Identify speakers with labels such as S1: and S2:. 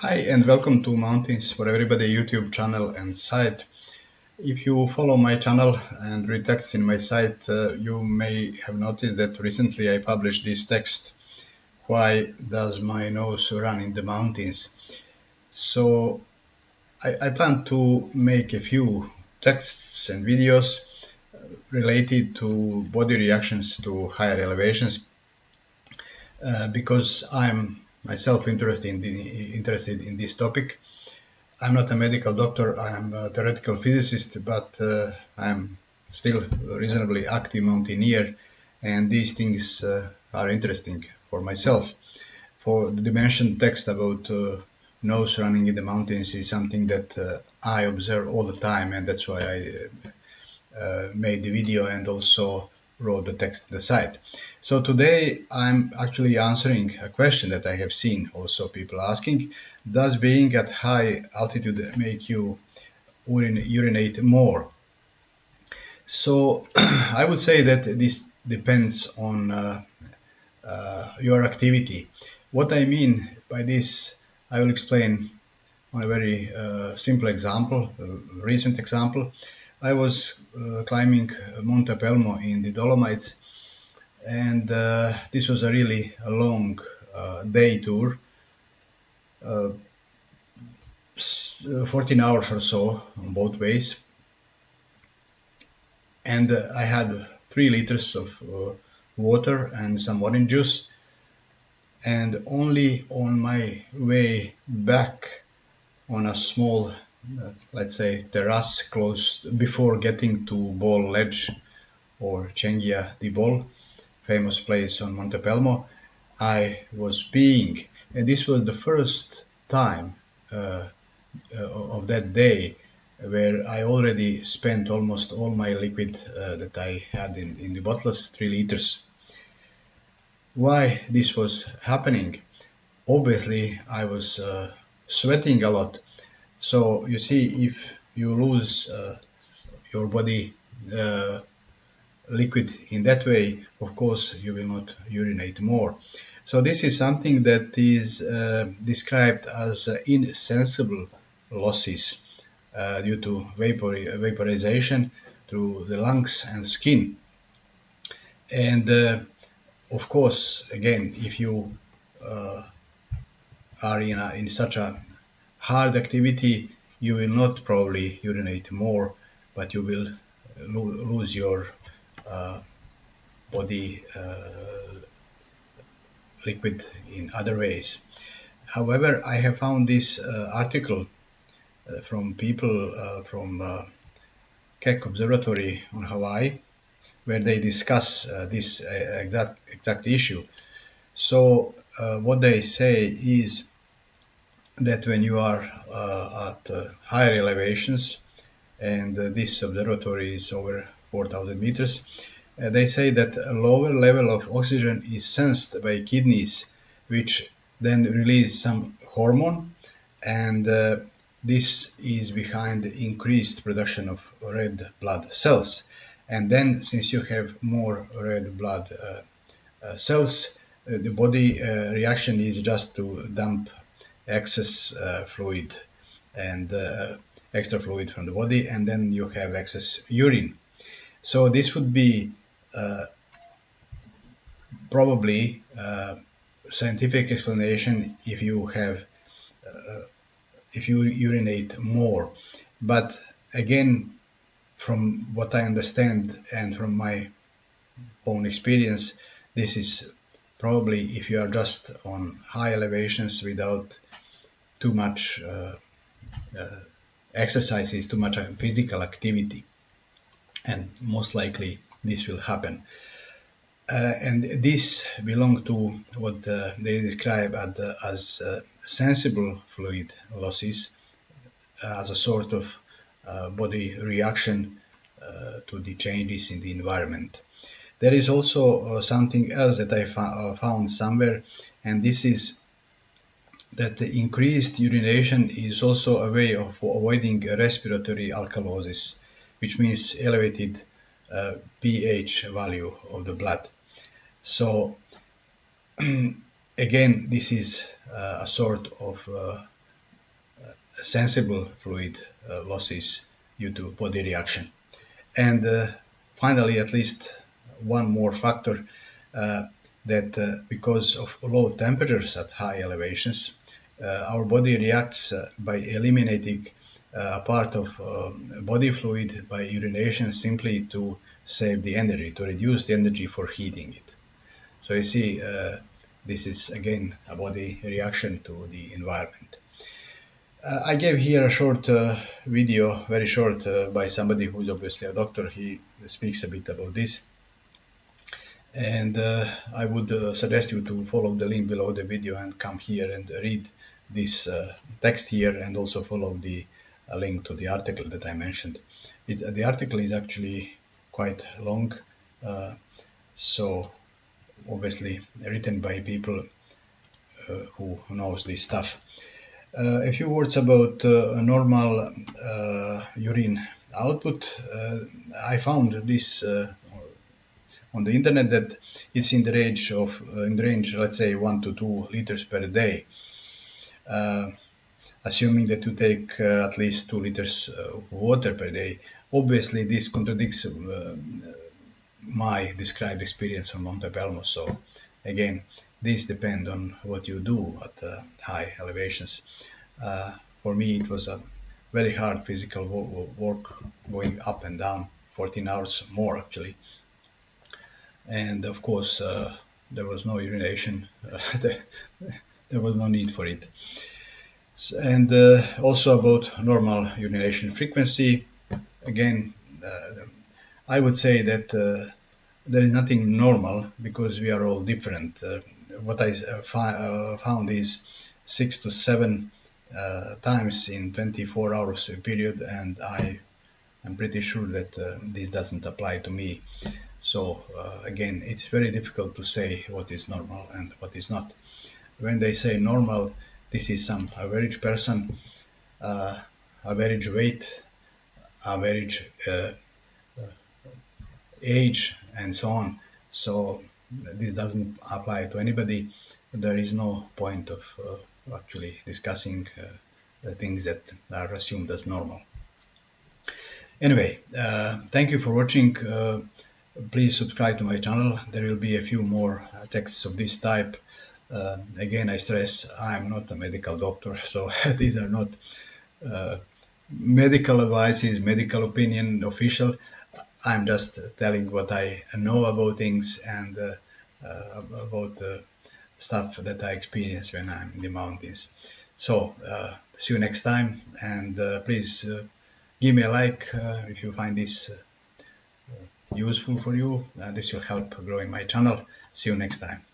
S1: Hi and welcome to Mountains for Everybody YouTube channel and site. If you follow my channel and read texts in my site, you may have noticed that recently I published this text, Why Does My Nose Run in the Mountains? So I plan to make a few texts and videos related to body reactions to higher elevations because I'm myself interested in this topic. I'm not a medical doctor, I'm a theoretical physicist, but I'm still a reasonably active mountaineer, and these things are interesting for myself. For the mentioned text about nose running in the mountains is something that I observe all the time, and that's why I made the video and also wrote the text on the side. So today I'm actually answering a question that I have seen also people asking. Does being at high altitude make you urinate more? So I would say that this depends on your activity. What I mean by this, I will explain on a very simple example, a recent example. I was climbing Monte Pelmo in the Dolomites, and this was a really long day tour, uh, 14 hours or so on both ways, and I had 3 liters of water and some orange juice, and only on my way back on a small, let's say, terrace close before getting to Ball Ledge or Chengia di Bol, famous place on Monte Pelmo, I was peeing. And this was the first time of that day where I already spent almost all my liquid that I had in the bottles, 3 liters. Why this was happening? Obviously, I was sweating a lot. So you see, if you lose your body liquid in that way, of course, you will not urinate more. So this is something that is described as insensible losses due to vaporization through the lungs and skin. And of course, again, if you are in such a hard activity, you will not probably urinate more, but you will lose your uh, body liquid in other ways. However, I have found this article from people from Keck Observatory on Hawaii, where they discuss this exact issue. So what they say is that when you are at higher elevations, and this observatory is over 4,000 meters, they say that a lower level of oxygen is sensed by kidneys, which then release some hormone, and this is behind the increased production of red blood cells. And then, since you have more red blood cells, the body reaction is just to dump excess fluid and extra fluid from the body, and then you have excess urine. So this would be probably scientific explanation if you urinate more. But again, from what I understand and from my own experience, this is probably if you are just on high elevations without too much exercises, too much physical activity, and most likely this will happen. And this belong to what they describe as sensible fluid losses, as a sort of body reaction to the changes in the environment. There is also something else that I found somewhere, and this is that the increased urination is also a way of avoiding respiratory alkalosis, which means elevated pH value of the blood. So again, this is a sort of sensible fluid losses due to body reaction. And finally, at least one more factor, that because of low temperatures at high elevations, our body reacts by eliminating a part of body fluid by urination, simply to save the energy, to reduce the energy for heating it. So you see, this is again a body reaction to the environment. I gave here a short video, very short, by somebody who is obviously a doctor. He speaks a bit about this. And I would suggest you to follow the link below the video and come here and read this text here, and also follow the link to the article that I mentioned. The article is actually quite long, so obviously written by people who knows this stuff. A few words about normal urine output. I found this on the internet, that it's in the range, let's say 1 to 2 liters per day, assuming that you take at least 2 liters of water per day. Obviously, this contradicts my described experience on Monte Pelmo. So again, this depends on what you do at high elevations. For me, it was a very hard physical work, going up and down 14 hours more actually. And of course, there was no urination. There was no need for it. And also about normal urination frequency, again, I would say that there is nothing normal, because we are all different. What I found is 6 to 7 times in 24 hours period, and I'm pretty sure that this doesn't apply to me. So again, it's very difficult to say what is normal and what is not. When they say normal, this is some average person, average weight, average age, and so on. So this doesn't apply to anybody. There is no point of actually discussing the things that are assumed as normal. Anyway, thank you for watching. Please subscribe to my channel. There will be a few more texts of this type. Again, I stress, I'm not a medical doctor, so these are not medical advices, medical opinion, official. I'm just telling what I know about things, and about stuff that I experience when I'm in the mountains. So, see you next time, and please give me a like if you find this useful for you. This will help growing my channel. See you next time.